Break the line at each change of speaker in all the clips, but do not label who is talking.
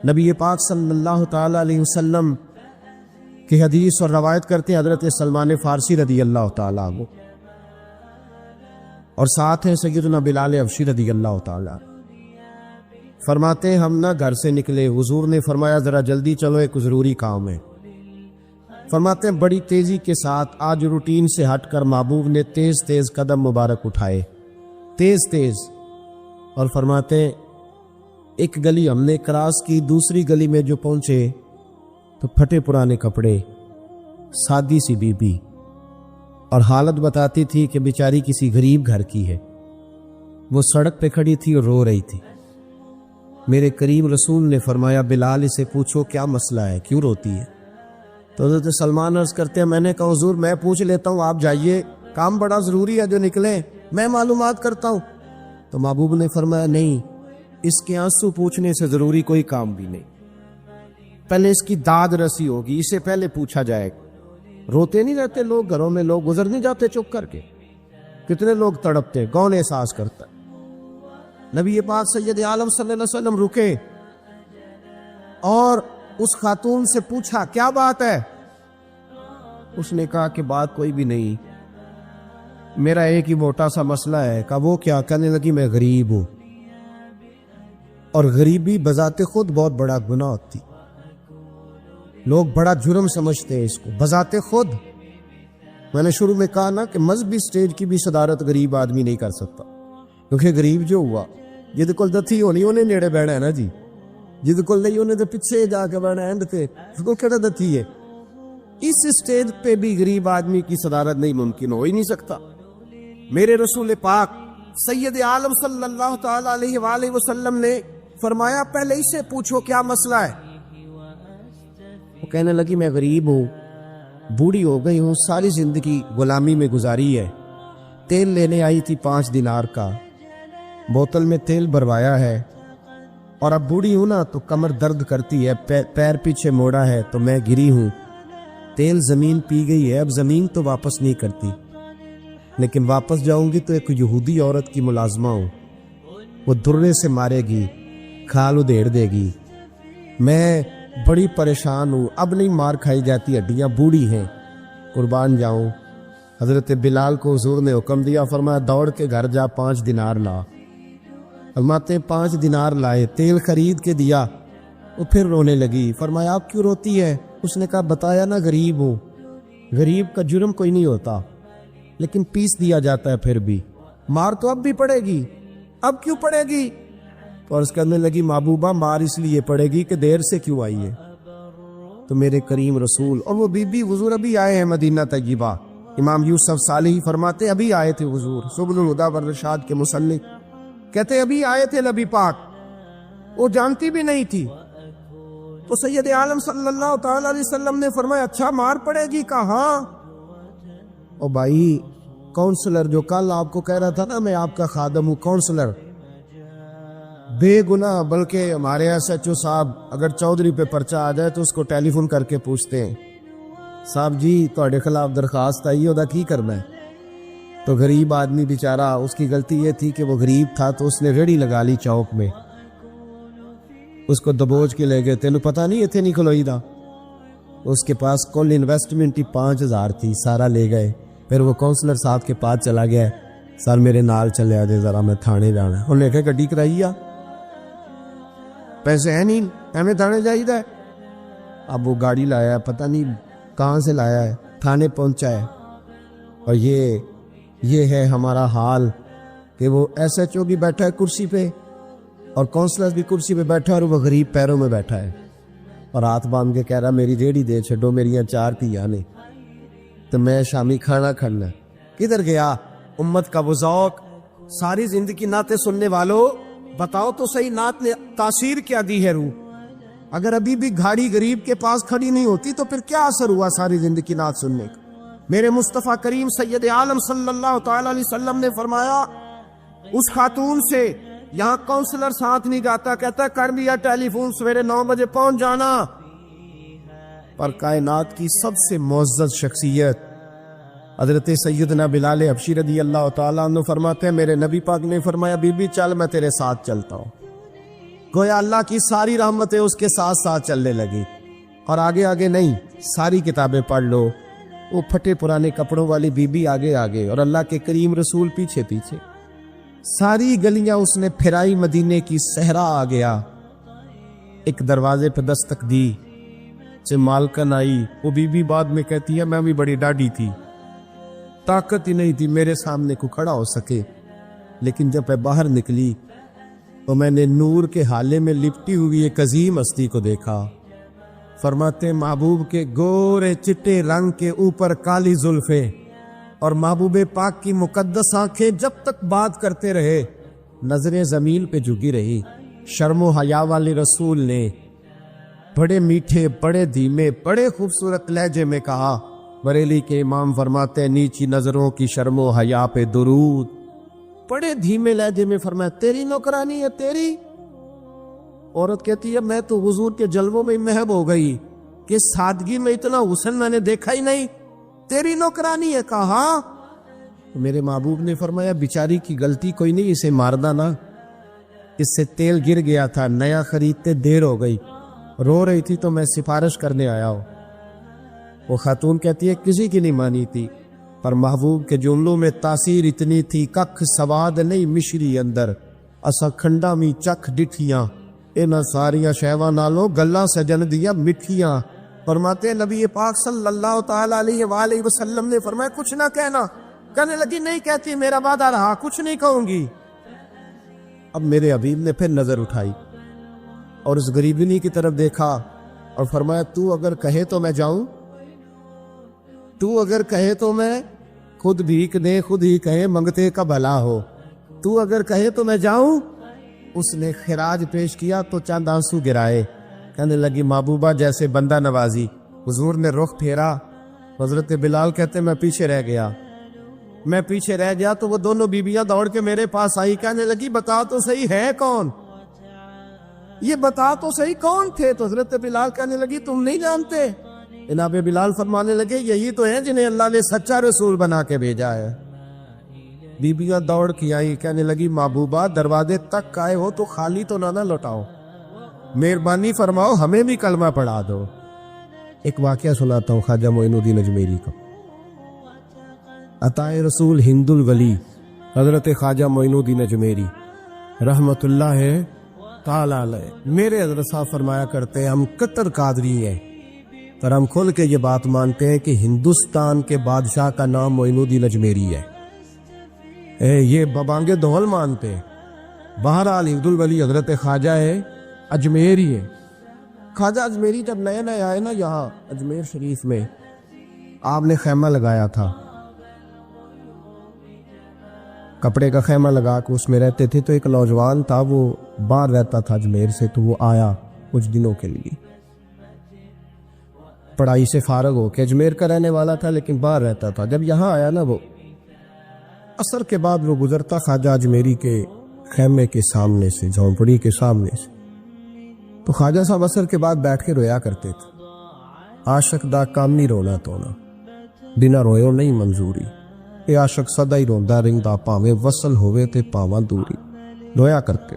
نبی پاک صلی اللہ تعالی علیہ وسلم کی حدیث اور روایت کرتے ہیں حضرت سلمان فارسی رضی اللہ تعالیٰ عنہ، اور ساتھ ہیں سیدنا بلال حبشی رضی اللہ تعالیٰ، فرماتے ہیں ہم نہ گھر سے نکلے، حضور نے فرمایا ذرا جلدی چلو ایک ضروری کام ہے۔ فرماتے ہیں بڑی تیزی کے ساتھ آج روٹین سے ہٹ کر محبوب نے تیز تیز قدم مبارک اٹھائے، تیز تیز، اور فرماتے ہیں ایک گلی ہم نے کراس کی، دوسری گلی میں جو پہنچے تو پھٹے پرانے کپڑے، سادی سی بی بی، اور حالت بتاتی تھی کہ بیچاری کسی غریب گھر کی ہے، وہ سڑک پہ کھڑی تھی اور رو رہی تھی۔ میرے کریم رسول نے فرمایا بلال اسے پوچھو کیا مسئلہ ہے، کیوں روتی ہے؟ تو حضرت سلمان عرض کرتے ہیں میں نے کہا حضور میں پوچھ لیتا ہوں، آپ جائیے، کام بڑا ضروری ہے جو نکلے، میں معلومات کرتا ہوں۔ تو محبوب نے فرمایا نہیں، اس کے آنسو پوچھنے سے ضروری کوئی کام بھی نہیں، پہلے اس کی داد رسی ہوگی، اسے پہلے پوچھا جائے گا۔ روتے نہیں رہتے لوگ گھروں میں، لوگ گزر نہیں جاتے چپ کر کے، کتنے لوگ تڑپتے، کون احساس کرتا ہے؟ نبی پاک سید عالم صلی اللہ علیہ وسلم رکے اور اس خاتون سے پوچھا کیا بات ہے؟ اس نے کہا کہ بات کوئی بھی نہیں، میرا ایک ہی موٹا سا مسئلہ ہے۔ کہا وہ کیا؟ کہنے لگی میں غریب ہوں، اور غریبی بذات خود بہت بڑا گناہ ہوتی، لوگ بڑا جرم سمجھتے ہیں اس کو بذات خود۔ میں نے شروع میں کہا نا کہ مذہبی سٹیج کی بھی صدارت غریب آدمی نہیں کر سکتا، کیونکہ غریب جو ہوا جد کول دتھی ہونی انہیں نیڑے بیٹھنا ہے نا جی، جد کول نہیں انہیں تو پیچھے جا کے بیٹھنا ہے، اینڈ پہ اس کو کہنا دتھی ہے۔ اس سٹیج پہ بھی غریب آدمی کی صدارت نہیں ممکن ہو ہی نہیں سکتا۔ میرے رسول پاک سید عالم صلی اللہ تعالی علیہ وآلہ وسلم نے فرمایا پہلے اسے پوچھو کیا مسئلہ ہے۔ وہ کہنے لگی میں غریب ہوں، بوڑھی ہو گئی ہوں، ساری زندگی غلامی میں گزاری ہے، تیل لینے آئی تھی 5 دینار کا، بوتل میں تیل بھروایا ہے، اور اب بوڑھی ہوں نا تو کمر درد کرتی ہے، پیر پیچھے موڑا ہے تو میں گری ہوں، تیل زمین پی گئی ہے، اب زمین تو واپس نہیں کرتی، لیکن واپس جاؤں گی تو ایک یہودی عورت کی ملازمہ ہوں، وہ درے سے مارے گی، کھال ادھیڑ دے گی، میں بڑی پریشان ہوں، اب نہیں مار کھائی جاتی، ہڈیاں بوڑھی ہیں، قربان جاؤں۔ حضرت بلال کو حضور نے حکم دیا، فرمایا دوڑ کے گھر جا 5 دینار لا۔ فرماتے 5 دینار لائے، تیل خرید کے دیا، وہ پھر رونے لگی۔ فرمایا آپ کیوں روتی ہے؟ اس نے کہا بتایا نا غریب ہوں، غریب کا جرم کوئی نہیں ہوتا، لیکن پیس دیا جاتا ہے، پھر بھی مار تو اب بھی پڑے گی، اب کیوں پڑے گی؟ اور اس کرنے لگی محبوبہ مار اس لیے پڑے گی کہ دیر سے کیوں آئی ہے۔ تو میرے کریم رسول اور وہ بی بی حضور ابھی آئے ہیں مدینہ طیبہ، امام یوسف صالحی فرماتے ابھی آئے تھے حضور، سبل الہدیٰ والرشاد کے مصنف کہتے ابھی آئے تھے نبی پاک، وہ جانتی بھی نہیں تھی۔ تو سید عالم صلی اللہ تعالی علیہ وسلم نے فرمایا اچھا مار پڑے گی؟ کہا ہاں۔ او بھائی کونسلر جو کل آپ کو کہہ رہا تھا نا میں آپ کا خادم ہوں، کونسلر بے گناہ، بلکہ ہمارے ایس ایچ او صاحب اگر چودھری پہ پرچہ آ جائے تو اس کو ٹیلی فون کر کے پوچھتے ہیں صاحب جی تہاڈے خلاف درخواست آئی ہے، کی کرنا ہے؟ تو غریب آدمی بیچارہ، اس کی غلطی یہ تھی کہ وہ غریب تھا تو اس نے ریڑھی لگا لی چوک میں، اس کو دبوچ کے لے گئے، تینوں پتہ نہیں اتنے نہیں کھلوئی دا، اس کے پاس کل انویسٹمنٹ ہی 5000 تھی، سارا لے گئے۔ پھر وہ کونسلر صاحب کے پاس چلا گیا، سر میرے نال چلے آ دے ذرا میں تھانے جانا ہے، انہوں نے کہا گڈی کرائی آ، پیسے ہیں نہیں ہمیں تھانے جائیے۔ اب وہ گاڑی لایا، پتہ نہیں کہاں سے لایا ہے، تھانے پہنچا ہے، اور یہ ہے ہمارا حال کہ وہ ایس ایچ او بھی بیٹھا ہے کرسی پہ اور کونسلر بھی کرسی پہ بیٹھا ہے، اور وہ غریب پیروں میں بیٹھا ہے اور ہاتھ باندھ کے کہہ رہا میری ریڑھی دے چھڈو، میریاں 4 تھیاں نے تو میں شامی کھانا کھانا۔ کدھر گیا امت کا وہ ذوق؟ ساری زندگی نعتیں سننے والوں بتاؤ تو صحیح نعت نے تاثیر کیا دی ہے روح؟ اگر ابھی بھی گھاڑی غریب کے پاس کھڑی نہیں ہوتی تو پھر کیا اثر ہوا ساری زندگی نعت سننے کا؟ میرے مصطفیٰ کریم سید عالم صلی اللہ تعالی علیہ وسلم نے فرمایا اس خاتون سے یہاں کونسلر ساتھ نہیں جاتا، کہتا کر لیا ٹیلی فون، سویرے 9 بجے پہنچ جانا۔ پر کائنات کی سب سے معزز شخصیت حضرت سیدنا بلال حبشی رضی اللہ تعالیٰ عنہ فرماتے ہیں میرے نبی پاک نے فرمایا بی بی چل میں تیرے ساتھ چلتا ہوں۔ گویا اللہ کی ساری رحمتیں اس کے ساتھ ساتھ چلنے لگی، اور آگے آگے نہیں، ساری کتابیں پڑھ لو، وہ پھٹے پرانے کپڑوں والی بی بی آگے آگے اور اللہ کے کریم رسول پیچھے پیچھے، ساری گلیاں اس نے پھرائی، مدینے کی صحرا آ گیا۔ ایک دروازے پہ دستک دی، سے مالکن آئی، وہ بی بی بعد میں کہتی ہے میں بھی بڑی ڈاڈی تھی، طاقت ہی نہیں تھی میرے سامنے کو کھڑا ہو سکے، لیکن جب میں باہر نکلی تو میں نے نور کے حالے میں لپٹی ہوئی ایک عظیم ہستی کو دیکھا۔ فرماتے محبوب کے گورے چٹے رنگ کے اوپر کالی زلفیں اور محبوب پاک کی مقدس آنکھیں جب تک بات کرتے رہے نظریں زمین پہ جھکی رہی۔ شرم و حیا والے رسول نے بڑے میٹھے، بڑے دھیمے، بڑے خوبصورت لہجے میں کہا، بریلی کے امام فرماتے نیچی نظروں کی شرم و حیا پہ درود۔ بڑے دھیمے لہجے میں فرمایا تیری نوکرانی ہے تیری؟ عورت کہتی ہے میں تو حضور کے جلووں میں محب ہو گئی کہ سادگی میں اتنا حسن میں نے دیکھا ہی نہیں، تیری نوکرانی ہے؟ کہا ہاں۔ میرے محبوب نے فرمایا بیچاری کی غلطی کوئی نہیں، اسے مارنا نا، اس سے تیل گر گیا تھا، نیا خریدتے دیر ہو گئی، رو رہی تھی تو میں سفارش کرنے آیا ہوں۔ وہ خاتون کہتی ہے کسی کی نہیں مانی تھی، پر محبوب کے جملوں میں تاثیر اتنی تھی، ککھ سواد نہیں مشری اندر، اسا کھنڈا می چکھ ڈٹھیاں، انہاں ساریاں شیواں نالوں گلاں سجن دیا مٹھیاں۔ فرماتے نبی پاک صلی اللہ تعالی علیہ وآلہ وسلم نے فرمایا کچھ نہ کہنا، کہنے لگی نہیں کہتی، میرا وعدہ رہا، کچھ نہیں کہوں گی۔ اب میرے حبیب نے پھر نظر اٹھائی اور اس غریبنی کی طرف دیکھا اور فرمایا تو اگر کہے تو میں جاؤں، تو اگر کہے تو میں خود بھیک دے، خود ہی کہے منگتے کا بھلا ہو، تو اگر کہے تو میں جاؤں۔ اس نے خراج پیش کیا تو چند آنسو گرائے، کہنے لگی محبوبہ جیسے بندہ نوازی۔ حضور نے رخ پھیرا، حضرت بلال کہتے میں پیچھے رہ گیا تو وہ دونوں بیویاں دوڑ کے میرے پاس آئی، کہنے لگی بتا تو صحیح ہے کون، یہ بتا تو صحیح کون تھے؟ تو حضرت بلال کہنے لگی تم نہیں جانتے؟ جناب بلال فرمانے لگے یہی تو ہیں جنہیں اللہ نے سچا رسول بنا کے بھیجا ہے۔ بیبیاں دوڑ کے آئی، کہنے لگی محبوبہ دروازے تک آئے ہو تو خالی تو نہ لوٹاؤ، مہربانی فرماؤ ہمیں بھی کلمہ پڑھا دو۔ ایک واقعہ سناتا ہوں خواجہ معین الدین اجمیری کا۔ عطائے رسول ہند الولی حضرت خواجہ معین الدین اجمیری رحمت اللہ تعالی علیہ، میرے حضرت صاحب فرمایا کرتے ہیں ہم کتر قادری ہیں، پر ہم کھل کے یہ بات مانتے ہیں کہ ہندوستان کے بادشاہ کا نام معین الدین اجمیری ہے، یہ ببانگے دول مانتے ہیں۔ بہرحال ہند الولی حضرت خواجہ ہے اجمیری ہے۔ خواجہ اجمیری جب نئے نئے آئے نا یہاں اجمیر شریف میں، آپ نے خیمہ لگایا تھا، کپڑے کا خیمہ لگا کے اس میں رہتے تھے، تو ایک نوجوان تھا وہ باہر رہتا تھا اجمیر سے، تو وہ آیا کچھ دنوں کے لیے، پڑھائی سے فارغ ہو کے، اجمیر کا رہنے والا تھا لیکن باہر رہتا تھا۔ جب یہاں آیا نا وہ عصر کے بعد وہ گزرتا خواجہ اجمیری کے خیمے کے سامنے سے، جھونپڑی کے سامنے سے، تو خواجہ صاحب عصر کے بعد بیٹھ کے رویا کرتے تھے، عاشق دا کام نہیں رونا تونا، بنا رویو نہیں منظوری، اے عاشق سدا ہی روندا رہندا پاویں وصل ہوئے تے پاواں دوری، رویا کرتے۔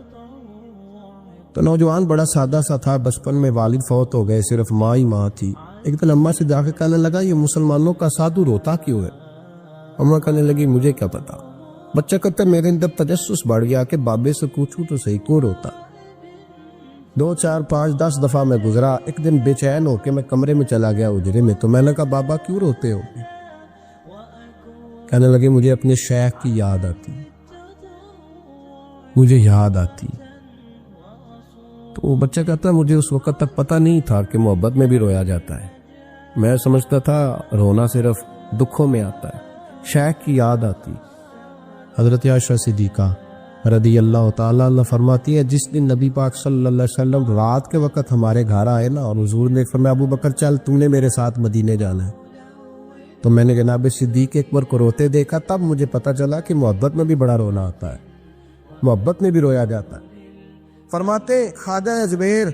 تو نوجوان بڑا سادہ سا تھا، بچپن میں والد فوت ہو گئے، صرف ماں ہی ماں تھی۔ ایک دن اماں سے جا کے کہنے لگا یہ مسلمانوں کا سادھو روتا کیوں ہے؟ اماں کہنے لگی مجھے کیا پتا۔ بچہ کہتا میرے اندر تجسس بڑھ گیا کہ بابے سے پوچھوں تو صحیح کیوں روتا۔ 2 4 5 10 دفعہ میں گزرا، ایک دن بے چین ہو کے میں کمرے میں چلا گیا اجرے میں، تو میں نے کہا بابا کیوں روتے ہو؟ کہنے لگے مجھے اپنے شیخ کی یاد آتی، مجھے یاد آتی۔ تو وہ بچہ کہتا مجھے اس وقت تک پتہ نہیں تھا کہ محبت میں بھی رویا جاتا ہے، میں سمجھتا تھا رونا صرف دکھوں میں آتا ہے، شیخ کی یاد آتی۔ حضرت عائشہ صدیقہ رضی اللہ تعالیٰ عنہ فرماتی ہے جس دن نبی پاک صلی اللہ علیہ وسلم رات کے وقت ہمارے گھر آئے نا، اور حضور نے فرمایا ابو بکر چل تو نے میرے ساتھ مدینے جانا ہے، تو میں نے جناب صدیق اکبر کو روتے دیکھا، تب مجھے پتہ چلا کہ محبت میں بھی بڑا رونا آتا ہے، محبت میں بھی رویا جاتا ہے۔ فرماتے خواجہ اجمیر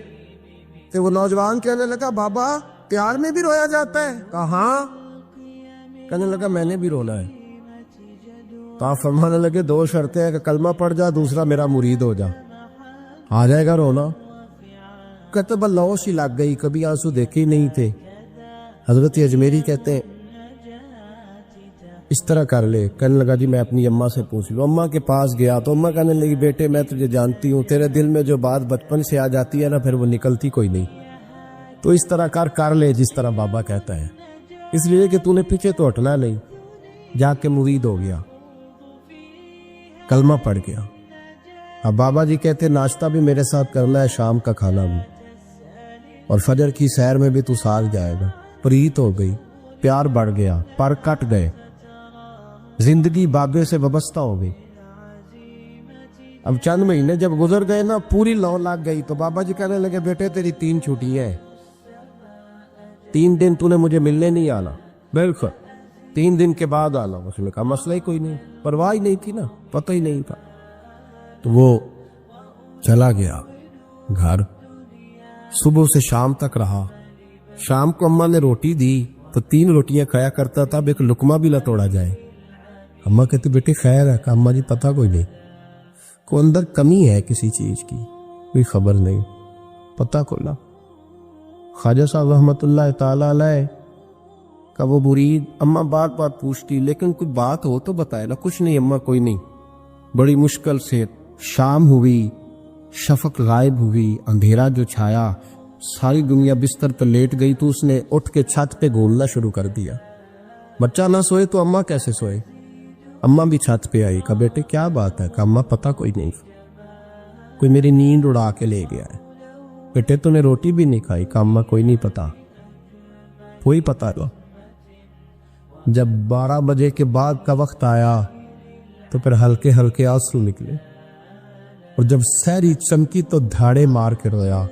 کہ وہ نوجوان کہنے لگا بابا پیار میں بھی رویا جاتا ہے؟ کہا ہاں۔ کہنے لگا میں نے بھی رونا ہے۔ تو آپ فرمانے لگے 2 شرطیں ہیں کہ کلمہ پڑھ جا، دوسرا میرا مرید ہو جا۔ آ جائے گا رونا. کہتے بلوش ہی لگ گئی, کبھی آنسو دیکھے ہی نہیں تھے. حضرت اجمیری کہتے ہیں اس طرح کر لے. کہنے لگا جی میں اپنی اماں سے پوچھ لوں. اماں کے پاس گیا تو اماں کہنے لگی بیٹے میں تجھے جانتی ہوں, تیرے دل میں جو بات بچپن سے آ جاتی ہے نا پھر وہ نکلتی کوئی نہیں. تو اس طرح کر لے جس طرح بابا کہتا ہے, اس لیے کہ تو نے پیچھے تو ہٹنا نہیں. جا کے مرید ہو گیا, کلمہ پڑھ گیا. اب بابا جی کہتے ناشتہ بھی میرے ساتھ کرنا ہے, شام کا کھانا بھی, اور فجر کی سیر میں بھی تو ساتھ جائے گا. پریت ہو گئی, پیار بڑھ گیا, پر کٹ گئے, زندگی بابے سے وابستہ ہو گئی. اب چند مہینے جب گزر گئے نا پوری لو لگ گئی. تو بابا جی کہنے لگے بیٹے تیری 3 چھٹیاں ہیں, 3 دن تو نے مجھے ملنے نہیں آنا. بالکل 3 دن کے بعد آنا. اس نے کہا مسئلہ ہی کوئی نہیں, پرواہ ہی نہیں تھی نا, پتہ ہی نہیں تھا. تو وہ چلا گیا گھر, صبح سے شام تک رہا. شام کو اماں نے روٹی دی تو 3 روٹیاں کھایا کرتا تھا, اب ایک لقمہ بھی نہ توڑا جائے. اماں کہتی بیٹے خیر ہے. کہ اماں جی پتہ کوئی نہیں, کو اندر کمی ہے کسی چیز کی, کوئی خبر نہیں, پتہ کھولا. خواجہ صاحب رحمۃ اللہ تعالی علیہ کا وہ مرید اماں بات بات پوچھتی لیکن کوئی بات ہو تو بتائے نا. کچھ نہیں اماں کوئی نہیں. بڑی مشکل سے شام ہوئی, شفق غائب ہوئی, اندھیرا جو چھایا, ساری دنیا بستر پر لیٹ گئی. تو اس نے اٹھ کے چھت پہ گھومنا شروع کر دیا. بچہ نہ سوئے تو اماں کیسے سوئے. اماں بھی چھت پہ آئی. کہا بیٹے کیا بات ہے. کہ اماں پتہ کوئی نہیں, کوئی میری نیند اڑا کے لے گیا ہے. بیٹے تو نے روٹی بھی نہیں کھائی. کہ اماں کوئی نہیں پتا, کوئی پتا نہیں. جب 12 بجے کے بعد کا وقت آیا تو پھر ہلکے ہلکے آنسو نکلے, اور جب سحری چمکی تو دھاڑے مار کے رویا.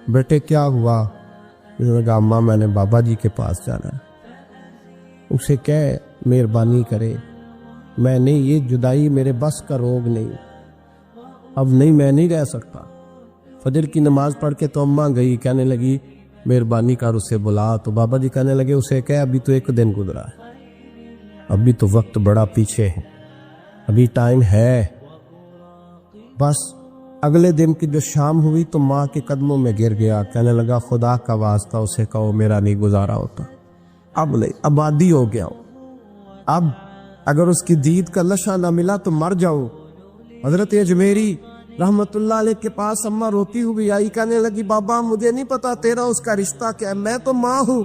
بیٹے کیا ہوا. کہا اماں میں نے بابا جی کے پاس جانا ہے, اسے کہہ مہربانی کرے, میں نہیں, یہ جدائی میرے بس کا روگ نہیں, اب نہیں میں نہیں رہ سکتا. فجر کی نماز پڑھ کے تو اماں گئی, کہنے لگی مہربانی کر اسے بلا. تو بابا جی کہنے لگے اسے کہہ ابھی تو 1 دن گزرا ہے, ابھی تو وقت بڑا پیچھے ہے, ابھی ٹائم ہے. بس اگلے دن کی جو شام ہوئی تو ماں کے قدموں میں گر گیا. کہنے لگا خدا کا واسطہ اسے کہو میرا نہیں گزارا ہوتا, اب نہیں, اب عادی ہو گیا ہوں, اب اگر اس کی دید کا لشا نہ ملا تو مر جاؤں. حضرت اجمیری رحمت اللہ علیہ کے پاس اماں روتی ہوئی آئی. کہنے لگی بابا مجھے نہیں پتا تیرا اس کا رشتہ کیا ہے, میں تو ماں ہوں.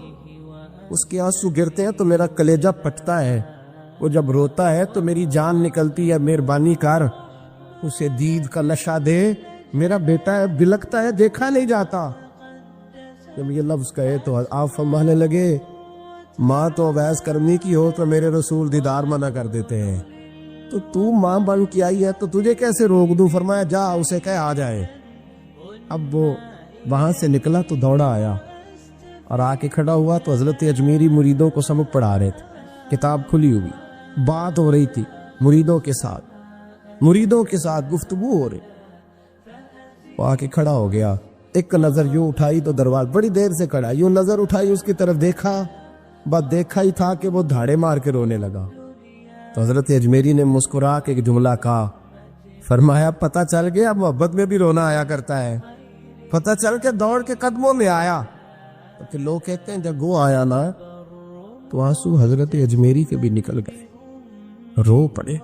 اس کے آنسو گرتے ہیں تو میرا کلیجہ پھٹتا ہے, وہ جب روتا ہے تو میری جان نکلتی ہے. مہربانی کر اسے دید کا نشہ دے, میرا بیٹا ہے, بلکتا ہے, دیکھا نہیں جاتا. جب یہ لفظ کہے تو آپ فرمانے لگے ماں تو اویس کرنی کی ہو تو میرے رسول دیدار منع کر دیتے ہیں, تو ماں بن کے آئی ہے تو تجھے کیسے روک دوں. فرمایا جا اسے کہہ آ جائے. اب وہ وہاں سے نکلا تو دوڑا آیا اور آ کے کھڑا ہوا تو حضرت اجمیری مریدوں کو سبق پڑھا رہے تھے, کتاب کھلی ہوئی, بات ہو رہی تھی مریدوں کے ساتھ گفتگو ہو رہی. وہ آ کے کھڑا ہو گیا, ایک نظر یوں اٹھائی تو دروازہ, بڑی دیر سے کھڑا, یوں نظر اٹھائی اس کی طرف دیکھا, بس دیکھا ہی تھا کہ وہ دھاڑے مار کے رونے لگا. تو حضرت اجمیری نے مسکرا کے ایک جملہ کہا, فرمایا پتہ چل گیا محبت میں بھی رونا آیا کرتا ہے. پتہ چل کے دوڑ کے قدموں میں آیا. تو لوگ کہتے ہیں جب وہ آیا نا تو آنسو حضرت اجمیری کے بھی نکل گئے, رو پڑے,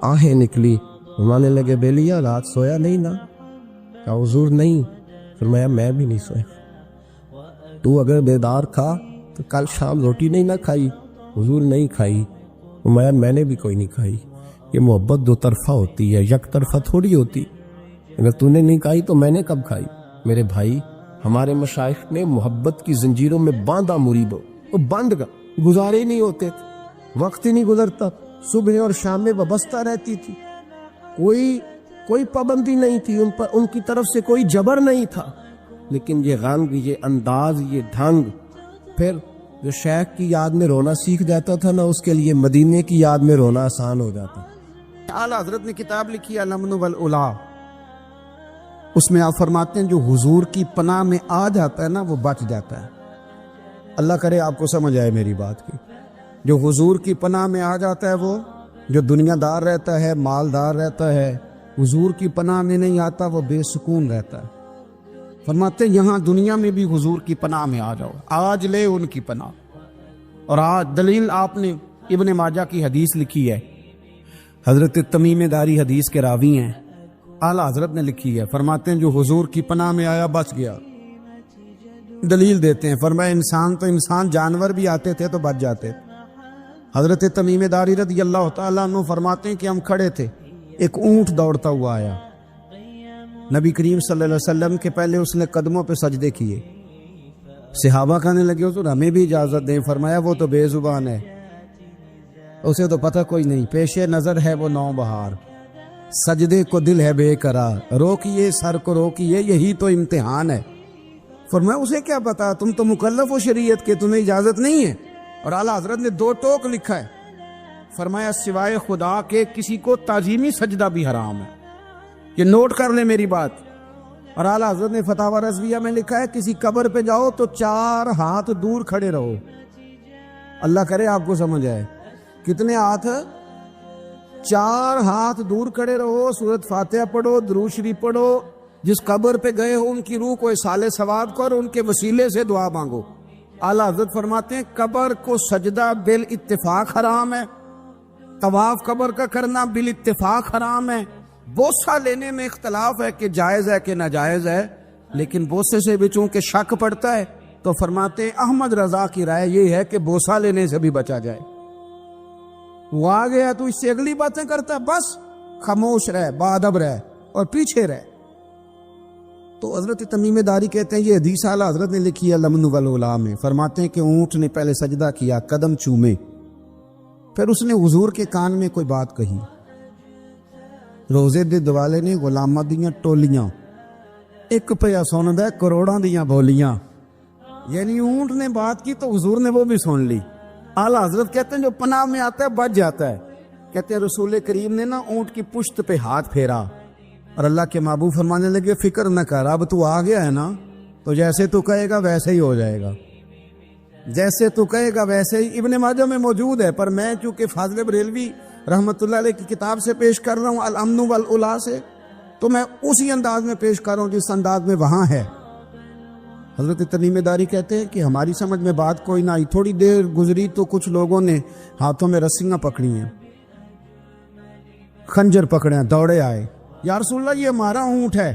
آہیں نکلی. فرمانے لگے بیلیا رات سویا نہیں نا. کہا حضور نہیں. فرمایا میں بھی نہیں سویا. تو اگر بیدار تھا تو کل شام روٹی نہیں نہ کھائی. حضور نہیں کھائی. فرمایا میں نے بھی کوئی نہیں کھائی. یہ محبت 2 طرفہ ہوتی ہے, یک طرفہ تھوڑی ہوتی. اگر تو نے نہیں کھائی تو میں نے کب کھائی. میرے بھائی ہمارے مشائخ نے محبت کی زنجیروں میں باندھا مریدوں, وہ بند گزارے ہی نہیں ہوتے تھے, وقت ہی نہیں گزرتا, صبح اور شام میں وابستہ رہتی تھی, کوئی پابندی نہیں تھی ان پر, ان کی طرف سے کوئی جبر نہیں تھا. لیکن یہ غنگ, یہ انداز, یہ ڈھنگ, پھر جو شیخ کی یاد میں رونا سیکھ جاتا تھا نا اس کے لیے مدینے کی یاد میں رونا آسان ہو جاتا. اعلیٰ حضرت نے کتاب لکھی ہے لمن والعلا, اس میں آپ فرماتے ہیں جو حضور کی پناہ میں آ جاتا ہے نا وہ بچ جاتا ہے. اللہ کرے آپ کو سمجھ آئے میری بات کی. جو حضور کی پناہ میں آ جاتا ہے وہ, جو دنیا دار رہتا ہے, مالدار رہتا ہے,
حضور کی پناہ میں نہیں آتا وہ بے سکون رہتا ہے. فرماتے یہاں دنیا میں بھی حضور کی پناہ میں آ جاؤ، آج لے ان کی پناہ. اور آج دلیل آپ نے ابن ماجہ کی حدیث لکھی ہے، حضرت تمیم داری حدیث کے راوی ہیں، اعلیٰ حضرت نے لکھی ہے. فرماتے ہیں جو حضور کی پناہ میں آیا بچ گیا. دلیل دیتے ہیں، فرمایا انسان تو انسان، جانور بھی آتے تھے تو بچ جاتے. حضرت تمیم داری رضی اللہ تعالیٰ عنہ فرماتے ہیں کہ ہم کھڑے تھے، ایک اونٹ دوڑتا ہوا آیا. نبی کریم صلی اللہ علیہ وسلم کے پہلے اس نے قدموں پہ سجدے کیے. صحابہ کہنے لگے حضور ہمیں بھی اجازت دیں. فرمایا وہ تو بے زبان ہے، اسے تو پتہ کوئی نہیں، پیش نظر ہے وہ نو بہار، سجدے کو دل ہے بے قرار، روکیے سر کو روکیے یہی تو امتحان ہے. فرمایا اسے کیا پتا، تم تو مکلف ہو شریعت کے، تمہیں اجازت نہیں ہے. اور اعلیٰ حضرت نے 2 ٹوک لکھا ہے، فرمایا سوائے خدا کے کسی کو تعظیمی سجدہ بھی حرام ہے. یہ نوٹ کر لیں میری بات. اور اعلیٰ حضرت نے فتاوی رضویہ میں لکھا ہے کسی قبر پہ جاؤ تو 4 ہاتھ دور کھڑے رہو. اللہ کرے آپ کو سمجھ آئے. کتنے ہاتھ؟ 4 ہاتھ دور کھڑے رہو، سورۃ فاتحہ پڑھو، درود شریف پڑھو، جس قبر پہ گئے ہو ان کی روح کو اصال ثواب کر، ان کے وسیلے سے دعا مانگو. اعلیٰ حضرت فرماتے ہیں قبر کو سجدہ بالاتفاق حرام ہے، طواف قبر کا کرنا بالاتفاق حرام ہے. بوسہ لینے میں اختلاف ہے کہ جائز ہے کہ ناجائز ہے، لیکن بوسے سے بھی چونکہ شک پڑتا ہے تو فرماتے ہیں احمد رضا کی رائے یہ ہے کہ بوسہ لینے سے بھی بچا جائے. وہ آ گیا تو اس سے اگلی باتیں کرتا ہے، بس خاموش رہ، باادب رہ اور پیچھے رہ. تو حضرت تمیم داری کہتے ہیں یہ حدیث اعلیٰ حضرت نے لکھی ہے لمن والعلا میں. فرماتے ہیں کہ اونٹ نے پہلے سجدہ کیا، قدم چومے، پھر اس نے حضور کے کان میں کوئی بات کہی. روزے دے دوالے نے غلاماں دیاں ٹولیاں، ایک پیا سندا کروڑاں دیاں بولیاں. یعنی اونٹ نے بات کی تو حضور نے وہ بھی سن لی. اعلیٰ حضرت کہتے ہیں جو پناہ میں آتا ہے بچ جاتا ہے. کہتے ہیں رسول کریم نے نا اونٹ کی پشت پہ ہاتھ پھیرا اور اللہ کے محبوب فرمانے لگے فکر نہ کر، اب تو آ گیا ہے نا تو جیسے تو کہے گا ویسے ہی ہو جائے گا، جیسے تو کہے گا ویسے ہی. ابن ماجہ میں موجود ہے، پر میں چونکہ فاضل بریلوی رحمت اللہ علیہ کی کتاب سے پیش کر رہا ہوں الامن والعلا سے، تو میں اسی انداز میں پیش کر رہا ہوں جس انداز میں وہاں ہے. حضرت تمیم داری کہتے ہیں کہ ہماری سمجھ میں بات کوئی نہ آئی. تھوڑی دیر گزری تو کچھ لوگوں نے ہاتھوں میں رسیاں پکڑی ہیں، خنجر پکڑے ہیں، دوڑے آئے، یا رسول اللہ یہ ہمارا اونٹ ہے.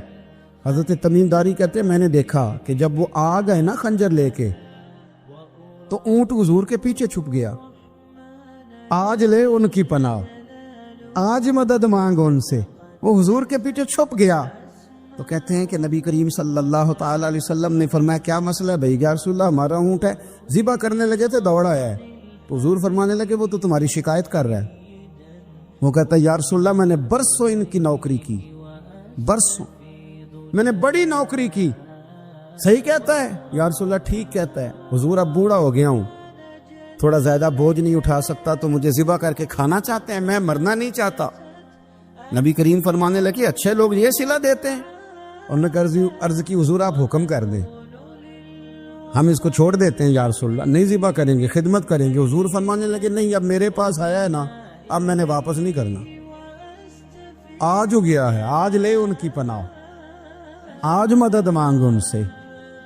حضرت تمیم داری کہتے ہیں میں نے دیکھا کہ جب وہ آ گئے نا خنجر لے کے تو اونٹ حضور کے پیچھے چھپ گیا. آج لے ان کی پناہ، آج مدد مانگ ان سے. وہ حضور کے پیچھے چھپ گیا. تو کہتے ہیں کہ نبی کریم صلی اللہ تعالی علیہ وسلم نے فرمایا کیا مسئلہ ہے بھائی؟ یا رسول اللہ ہمارا اونٹ ہے. ذبح کرنے لگے تھے دوڑا ہے. تو حضور فرمانے لگے وہ تو تمہاری شکایت کر رہا ہے. وہ کہتا ہے یا رسول اللہ میں نے برسوں ان کی نوکری کی، برسوں میں نے بڑی نوکری کی. صحیح کہتا ہے یا رسول اللہ؟ ٹھیک کہتا ہے. حضور اب بوڑھا ہو گیا ہوں، تھوڑا زیادہ بوجھ نہیں اٹھا سکتا، تو مجھے ذبح کر کے کھانا چاہتے ہیں، میں مرنا نہیں چاہتا. نبی کریم فرمانے لگے اچھے لوگ یہ صلہ دیتے ہیں. انہوں نے عرض کی حضور آپ حکم کر دیں، ہم اس کو چھوڑ دیتے ہیں یا رسول اللہ، نہیں ذبح کریں گے، خدمت کریں گے. حضور فرمانے لگے نہیں، اب میرے پاس آیا ہے نا، اب میں نے واپس نہیں کرنا. آج ہو گیا ہے، آج لے ان کی پناہ، آج مدد مانگ ان سے.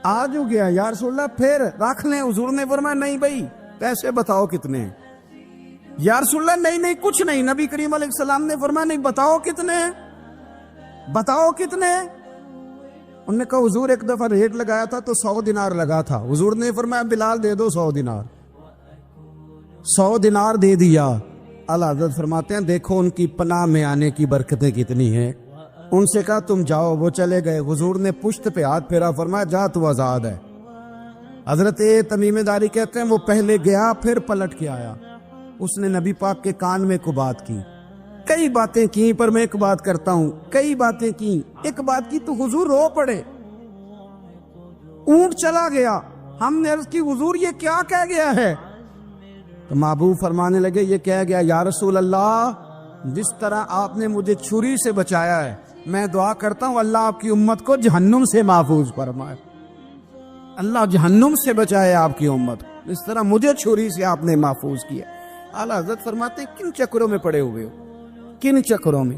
آج ہو گیا یا رسول اللہ پھر رکھ لیں. حضور نے فرمایا نہیں بھائی پیسے بتاؤ کتنے ہیں. یا رسول اللہ نہیں کچھ نہیں. نبی کریم علیہ السلام نے فرمایا نہیں بتاؤ کتنے ہیں، بتاؤ کتنے ہیں. انہوں نے کہا حضور ایک دفعہ ریٹ لگایا تھا تو 100 دینار لگا تھا. حضور نے فرمایا بلال دے دو 100 دینار. 100 دینار دے دیا. اعلیٰ حضرت فرماتے ہیں دیکھو ان کی پناہ میں آنے کی برکتیں کتنی ہیں. ان سے کہا تم جاؤ، وہ چلے گئے. حضور نے پشت پہ ہاتھ پھیرا، فرمایا جا تو آزاد ہے. حضرت تمیم داری کہتے ہیں وہ پہلے گیا پھر پلٹ کے آیا. اس نے نبی پاک کے کان میں کو بات کی، کئی باتیں کی، پر میں ایک بات کرتا ہوں، کئی باتیں کی. ایک بات کی تو حضور رو پڑے. اونٹ چلا گیا. ہم نے عرض کی حضور یہ کیا کہہ گیا ہے؟ تو محبوب فرمانے لگے یہ کہہ گیا یا رسول اللہ جس طرح آپ نے مجھے چھری سے بچایا ہے، میں دعا کرتا ہوں اللہ آپ کی امت کو جہنم سے محفوظ فرمائے. اللہ جہنم سے بچائے آپ کی امت، اس طرح مجھے چھری سے آپ نے محفوظ کیا. اعلیٰ حضرت فرماتے ہیں کن چکروں میں پڑے ہوئے ہو، کن چکروں میں؟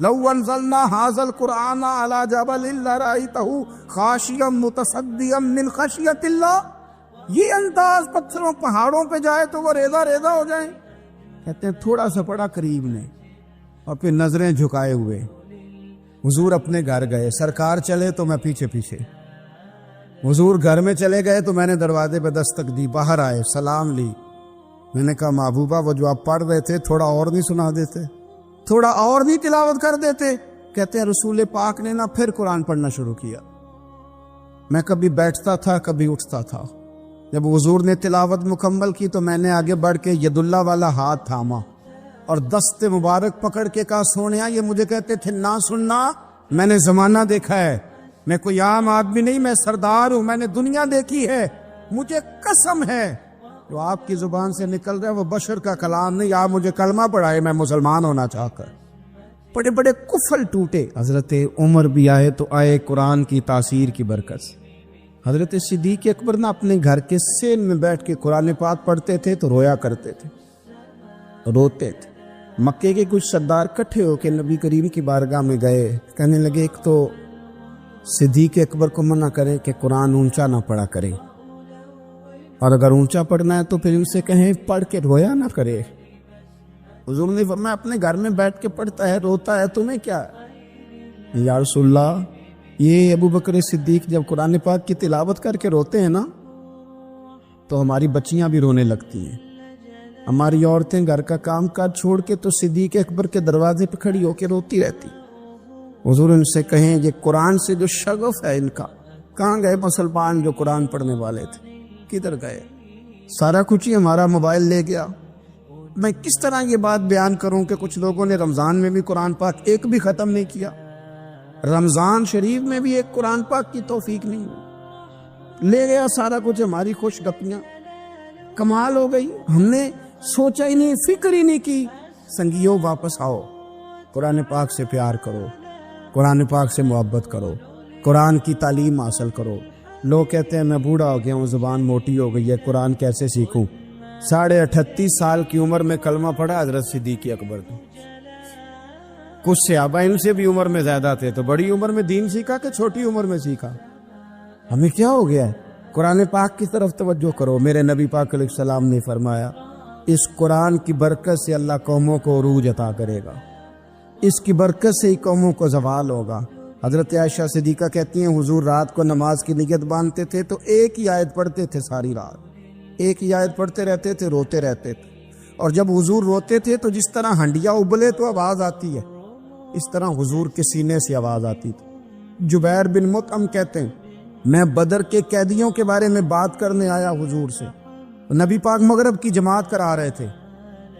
لو انزلنا هذا القرآن على جبل لرأيته خاشعا متصدعا من خشیۃ اللہ، یہ انداز پتھروں پہاڑوں پہ جائے تو وہ ریزہ ریزہ ہو جائیں۔ کہتے ہیں تھوڑا سا پڑا قریب نے اور پھر نظریں جھکائے ہوئے حضور اپنے گھر گئے، سرکار چلے تو میں پیچھے پیچھے، حضور گھر میں چلے گئے تو میں نے دروازے پہ دستک دی، باہر آئے، سلام لی، میں نے کہا محبوبہ وہ جو آپ پڑھ رہے تھے تھوڑا اور نہیں سنا دیتے، تھوڑا اور نہیں تلاوت کر دیتے؟ کہتے ہیں رسول پاک نے نا پھر قرآن پڑھنا شروع کیا، میں کبھی بیٹھتا تھا کبھی اٹھتا تھا، جب حضور نے تلاوت مکمل کی تو میں نے آگے بڑھ کے ید اللہ والا ہاتھ تھاما اور دست مبارک پکڑ کے کہا سونیا یہ مجھے کہتے تھے نہ سننا، میں نے زمانہ دیکھا ہے، میں کوئی عام آدمی نہیں، میں سردار ہوں، میں نے دنیا دیکھی ہے، مجھے قسم ہے جو آپ کی زبان سے نکل رہا ہے وہ بشر کا کلام نہیں، آپ مجھے کلمہ پڑھائے میں مسلمان ہونا چاہ کر۔ بڑے بڑے کفل ٹوٹے، حضرت عمر بھی آئے تو آئے قرآن کی تاثیر کی برکت سے۔ حضرت صدیق اکبر نہ اپنے گھر کے سین میں بیٹھ کے قرآن پاک پڑھتے تھے تو رویا کرتے تھے، روتے تھے۔ مکے کے کچھ سردار کٹھے ہو کے نبی کریم کی بارگاہ میں گئے، کہنے لگے ایک تو صدیق اکبر کو منع کرے کہ قرآن اونچا نہ پڑھا کرے، اور اگر اونچا پڑھنا ہے تو پھر ان سے کہیں پڑھ کے رویا نہ کرے۔ حضور نے فرمایا اپنے گھر میں بیٹھ کے پڑھتا ہے روتا ہے، تمہیں کیا ہے؟ یا رسول اللہ یہ ابو بکر صدیق جب قرآن پاک کی تلاوت کر کے روتے ہیں نا تو ہماری بچیاں بھی رونے لگتی ہیں، ہماری عورتیں گھر کا کام کاج چھوڑ کے تو صدیق اکبر کے دروازے پہ کھڑی ہو کے روتی رہتی۔ حضور ان سے کہیں یہ قرآن سے جو شغف ہے ان کا، کہاں گئے مسلمان جو قرآن پڑھنے والے تھے، کدھر گئے؟ سارا کچھ ہی ہمارا موبائل لے گیا۔ میں کس طرح یہ بات بیان کروں کہ کچھ لوگوں نے رمضان میں بھی قرآن پاک ایک بھی ختم نہیں کیا، رمضان شریف میں بھی ایک قرآن پاک کی توفیق نہیں ہوئی، لے گیا سارا کچھ، ہماری خوش گپیاں۔ کمال ہو گئی، ہم نے سوچا ہی نہیں، فکر ہی نہیں کی۔ سنگیو واپس آؤ، قرآن پاک سے پیار کرو، قرآن پاک سے محبت کرو، قرآن کی تعلیم حاصل کرو۔ لوگ کہتے ہیں میں بوڑھا ہو گیا ہوں، زبان موٹی ہو گئی ہے، قرآن کیسے سیکھوں؟ 38.5 سال کی عمر میں کلمہ پڑھا حضرت صدیق اکبر نے۔ کچھ صحابہ ان سے بھی عمر میں زیادہ تھے تو بڑی عمر میں دین سیکھا کہ چھوٹی عمر میں سیکھا؟ ہمیں کیا ہو گیا ہے؟ قرآن پاک کی طرف توجہ کرو۔ میرے نبی پاک علیہ السلام نے فرمایا اس قرآن کی برکت سے اللہ قوموں کو عروج عطا کرے گا، اس کی برکت سے ہی قوموں کو زوال ہوگا۔ حضرت عائشہ صدیقہ کہتی ہیں حضور رات کو نماز کی نیت باندھتے تھے تو ایک ہی آیت پڑھتے تھے، ساری رات ایک ہی آیت پڑھتے رہتے تھے، روتے رہتے تھے، اور جب حضور روتے تھے تو جس طرح ہنڈیا ابلے تو آواز آتی ہے اس طرح حضور کے سینے سے آواز آتی تھی۔ جبیر بن مطعم کہتے ہیں میں بدر کے قیدیوں کے بارے میں بات کرنے آیا حضور سے، نبی پاک مغرب کی جماعت کرا رہے تھے،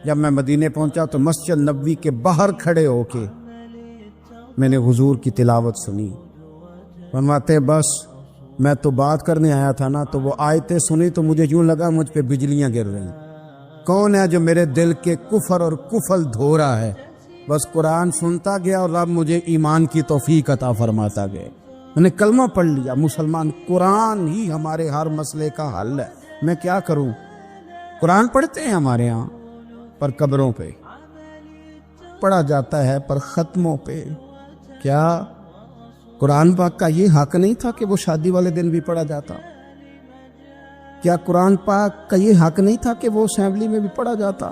جب میں مدینے پہنچا تو مسجد نبوی کے باہر کھڑے ہو کے میں نے حضور کی تلاوت سنی۔ فرماتے بس میں تو بات کرنے آیا تھا نا، تو وہ آیتیں سنی تو مجھے یوں لگا مجھ پہ بجلیاں گر رہی۔ کون ہے جو میرے دل کے کفر اور کفل دھو رہا ہے؟ بس قرآن سنتا گیا اور رب مجھے ایمان کی توفیق عطا فرماتا گیا، میں نے کلمہ پڑھ لیا مسلمان۔ قرآن ہی ہمارے ہر مسئلے کا حل ہے، میں کیا کروں؟ قرآن پڑھتے ہیں ہمارے ہاں پر قبروں پہ پڑھا جاتا ہے، پر ختموں پہ۔ کیا قرآن پاک کا یہ حق نہیں تھا کہ وہ شادی والے دن بھی پڑھا جاتا؟ کیا قرآن پاک کا یہ حق نہیں تھا کہ وہ اسمبلی میں بھی پڑھا جاتا؟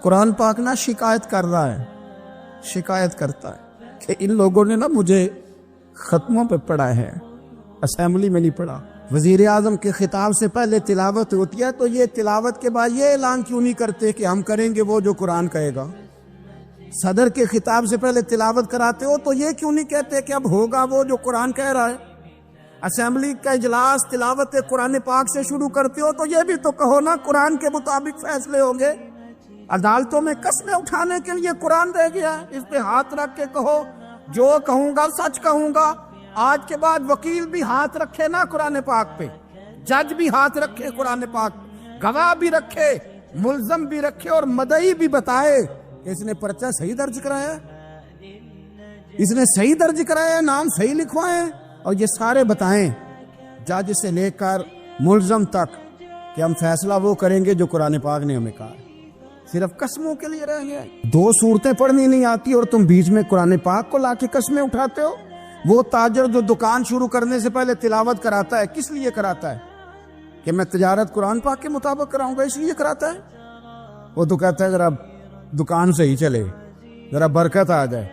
قرآن پاک نہ شکایت کر رہا ہے، شکایت کرتا ہے کہ ان لوگوں نے نا مجھے ختموں پہ پڑھا ہے، اسمبلی میں نہیں پڑھا۔ وزیر اعظم کے خطاب سے پہلے تلاوت ہوتی ہے تو یہ تلاوت کے بعد یہ اعلان کیوں نہیں کرتے کہ ہم کریں گے وہ جو قرآن کہے گا؟ صدر کے خطاب سے پہلے تلاوت کراتے ہو تو یہ کیوں نہیں کہتے کہ اب ہوگا وہ جو قرآن کہہ رہا ہے؟ اسمبلی کا اجلاس تلاوت قرآن پاک سے شروع کرتے ہو تو یہ بھی تو کہو نا قرآن کے مطابق فیصلے ہوں گے۔ عدالتوں میں قسمیں اٹھانے کے لیے قرآن رہ گیا ہے، اس پہ ہاتھ رکھ کے کہو جو کہوں گا سچ کہوں گا۔ آج کے بعد وکیل بھی ہاتھ رکھے نا قرآن پاک پہ، جج بھی ہاتھ رکھے قرآن پاک، گواہ بھی رکھے، ملزم بھی رکھے، اور مدعی بھی بتائے کہ اس نے پرچہ صحیح درج کرایا ہے، اس نے صحیح درج کرایا ہے، نام صحیح لکھوائے، اور یہ سارے بتائیں جج سے لے کر ملزم تک کہ ہم فیصلہ وہ کریں گے جو قرآن پاک نے ہمیں کہا ہے۔ صرف قسموں کے لیے رہ گیا ہے؟ 2 صورتیں پڑھنی نہیں آتی اور تم بیچ میں قرآن پاک کو لا کے قسمیں اٹھاتے ہو۔ وہ تاجر جو دکان شروع کرنے سے پہلے تلاوت کراتا ہے، کس لیے کراتا ہے؟ کہ میں تجارت قرآن پاک کے مطابق کراؤں گا، اس لیے کراتا ہے۔ وہ تو کہتا ہے ذرا دکان سے ہی چلے، ذرا برکت آ جائے۔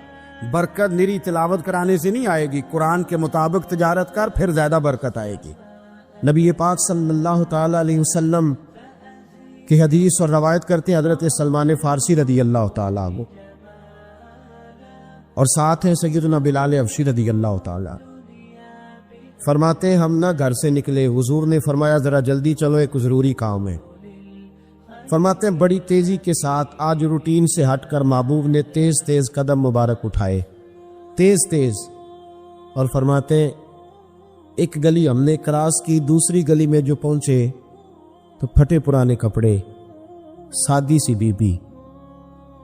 برکت نری تلاوت کرانے سے نہیں آئے گی، قرآن کے مطابق تجارت کر، پھر زیادہ برکت آئے گی۔ نبی پاک صلی اللہ تعالی علیہ وسلم کی حدیث اور روایت کرتے ہیں حضرت سلمان فارسی رضی اللہ تعالیٰ عنہ، اور ساتھ ہیں سیدنا بلال حبشی رضی اللہ تعالیٰ۔ فرماتے ہیں ہم نہ گھر سے نکلے، حضور نے فرمایا ذرا جلدی چلو، ایک ضروری کام ہے۔ فرماتے ہیں بڑی تیزی کے ساتھ آج روٹین سے ہٹ کر محبوب نے تیز تیز قدم مبارک اٹھائے، تیز تیز، اور فرماتے ہیں ایک گلی ہم نے کراس کی، دوسری گلی میں جو پہنچے تو پھٹے پرانے کپڑے، سادی سی بی بی،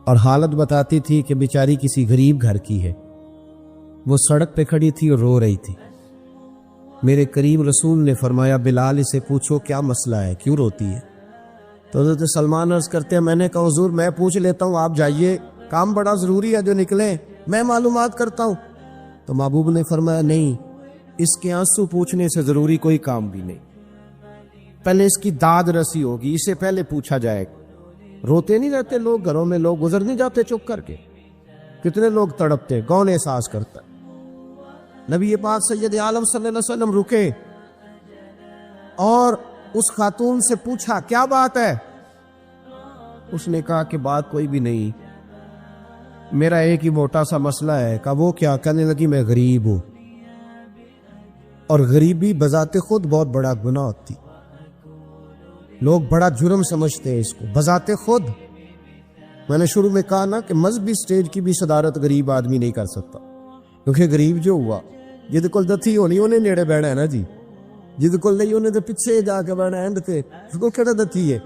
اور حالت بتاتی تھی کہ بیچاری کسی غریب گھر کی ہے۔ وہ سڑک پہ کھڑی تھی اور رو رہی تھی۔ میرے کریم رسول نے فرمایا بلال اسے پوچھو کیا مسئلہ ہے، کیوں روتی ہے؟ تو حضرت سلمان عرض کرتے ہیں میں نے کہا حضور میں پوچھ لیتا ہوں، آپ جائیے، کام بڑا ضروری ہے جو نکلے، میں معلومات کرتا ہوں۔ تو محبوب نے فرمایا نہیں، اس کے آنسو پوچھنے سے ضروری کوئی کام بھی نہیں، پہلے اس کی داد رسی ہوگی، اسے پہلے پوچھا جائے گا۔ روتے نہیں رہتے لوگ گھروں میں، لوگ گزر نہیں جاتے چپ کر کے، کتنے لوگ تڑپتے، کون احساس کرتا ہے؟ نبی پاک سید عالم صلی اللہ علیہ وسلم رکے اور اس خاتون سے پوچھا کیا بات ہے؟ اس نے کہا کہ بات کوئی بھی نہیں، میرا ایک ہی موٹا سا مسئلہ ہے۔ کہا وہ کیا؟ کہنے لگی میں غریب ہوں، اور غریبی بذات خود بہت بڑا گناہ ہوتی، لوگ بڑا جرم سمجھتے ہیں اس کو بذات خود۔ میں نے شروع میں کہا نا کہ مذہبی سٹیج کی بھی صدارت غریب آدمی نہیں کر سکتا، کیونکہ غریب جو ہوا جد کول دتھی ہونی انہیں نیڑے بیٹھا ہے نا جی، جد کول نہیں انہیں تو پیچھے جا کے بیٹھا ہے، تے اس کو کہڑا دتھی ہے۔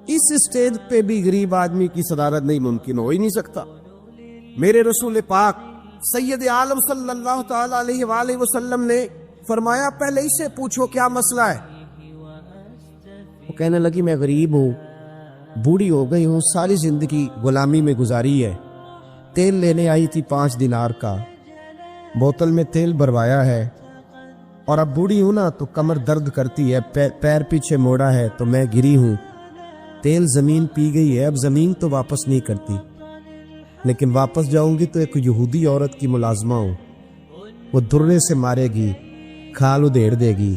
اس سٹیج پہ بھی غریب آدمی کی صدارت نہیں ممکن ہو ہی نہیں سکتا۔ میرے رسول پاک سید عالم صلی اللہ تعالی علیہ وآلہ وسلم نے فرمایا پہلے اسے پوچھو کیا مسئلہ ہے۔ وہ کہنے لگی میں غریب ہوں، بوڑھی ہو گئی ہوں، ساری زندگی غلامی میں گزاری ہے، تیل لینے آئی تھی 5 دینار کا، بوتل میں تیل بھروایا ہے، اور اب بوڑھی ہوں نا تو کمر درد کرتی ہے، پیر پیچھے موڑا ہے تو میں گری ہوں، تیل زمین پی گئی ہے، اب زمین تو واپس نہیں کرتی، لیکن واپس جاؤں گی تو ایک یہودی عورت کی ملازمہ ہوں، وہ درے سے مارے گی، کھال ادھیڑ دے گی،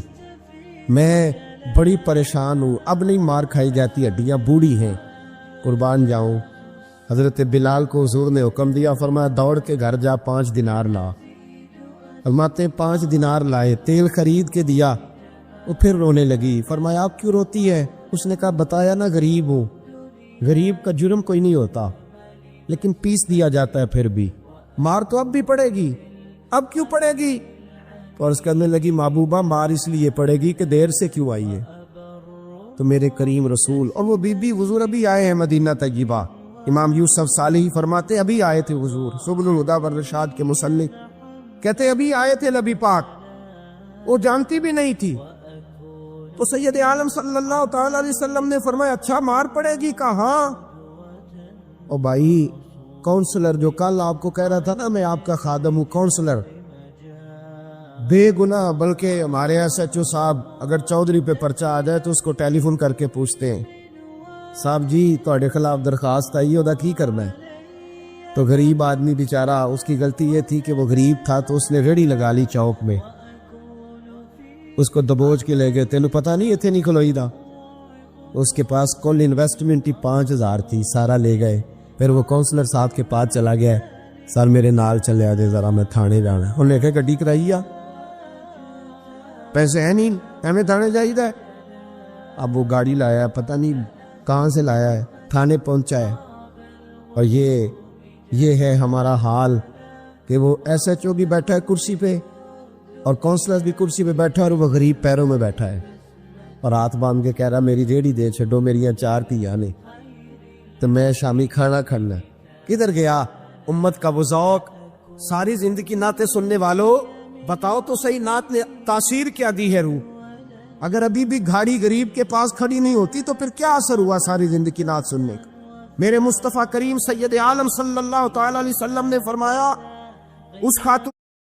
میں بڑی پریشان ہوں، اب نہیں مار کھائی جاتی، ہڈیاں بوڑھی ہیں، قربان جاؤں۔ حضرت بلال کو حضور نے حکم دیا، فرمایا دوڑ کے گھر جا 5 دینار لا۔ فرماتے 5 دینار لائے، تیل خرید کے دیا، وہ پھر رونے لگی۔ فرمایا آپ کیوں روتی ہے؟ اس نے کہا بتایا نا غریب ہوں، غریب کا جرم کوئی نہیں ہوتا، لیکن پیس دیا جاتا ہے، پھر بھی مار تو اب بھی پڑے گی، اب کیوں پڑے گی؟ تو عرض کرنے لگی محبوبہ مار اس لیے پڑے گی کہ دیر سے کیوں آئی ہے۔ تو میرے کریم رسول اور وہ بی بی حضور ابھی آئے ہیں مدینہ طیبہ، امام یوسف صالحی فرماتے ابھی آئے تھے حضور، سبل الہدی والرشاد کے مصنف کہتے ابھی آئے تھے نبی پاک، وہ جانتی بھی نہیں تھی۔ تو سید عالم صلی اللہ تعالی علیہ وسلم نے فرمایا اچھا مار پڑے گی؟ کہا ہاں۔ او بھائی کونسلر جو کل آپ کو کہہ رہا تھا نا میں آپ کا خادم ہوں، کونسلر بے گناہ، بلکہ ہمارے SHO صاحب اگر چودھری پہ پرچہ آ جائے تو اس کو ٹیلی فون کر کے پوچھتے ہیں صاحب جی تہاڈے خلاف درخواست آئی ہے، کی کرنا ہے؟ تو غریب آدمی بیچارہ، اس کی غلطی یہ تھی کہ وہ غریب تھا تو اس نے ریڑھی لگا لی چوک میں، اس کو دبوچ کے لے گئے، تینوں پتہ نہیں اتنے نہیں کھلوئی دا، اس کے پاس کل انویسٹمنٹ ہی 5000 تھی، سارا لے گئے۔ پھر وہ کونسلر صاحب کے پاس چلا گیا، سر میرے نال چلے آ دے ذرا میں تھانے جانا ہے، انہیں کہا گڈی کرائی آ، پیسے ہیں نہیں ایویں تھانے جائیدا ہے۔ اب وہ گاڑی لایا، پتہ نہیں کہاں سے لایا ہے، تھانے پہنچا ہے، اور یہ ہے ہمارا حال کہ وہ SHO بھی بیٹھا ہے کرسی پہ اور کونسلر بھی کرسی پہ بیٹھا ہے، اور وہ غریب پیروں میں بیٹھا ہے اور ہاتھ باندھ کے کہہ رہا میری ریڑھی دے چھڈو، میریاں 4 تھیاں نے تو میں شامی کھانا کھانا۔ کدھر گیا امت کا وہ ذوق؟ ساری زندگی نعتیں سننے والوں بتاؤ تو صحیح نعت نے تاثیر کیا دی ہے روح؟ اگر ابھی بھی گھاڑی غریب کے پاس کھڑی نہیں ہوتی تو پھر کیا اثر ہوا ساری زندگی نعت سننے کا؟
میرے مصطفیٰ کریم سید عالم صلی اللہ تعالی علیہ وسلم نے فرمایا اس خاتون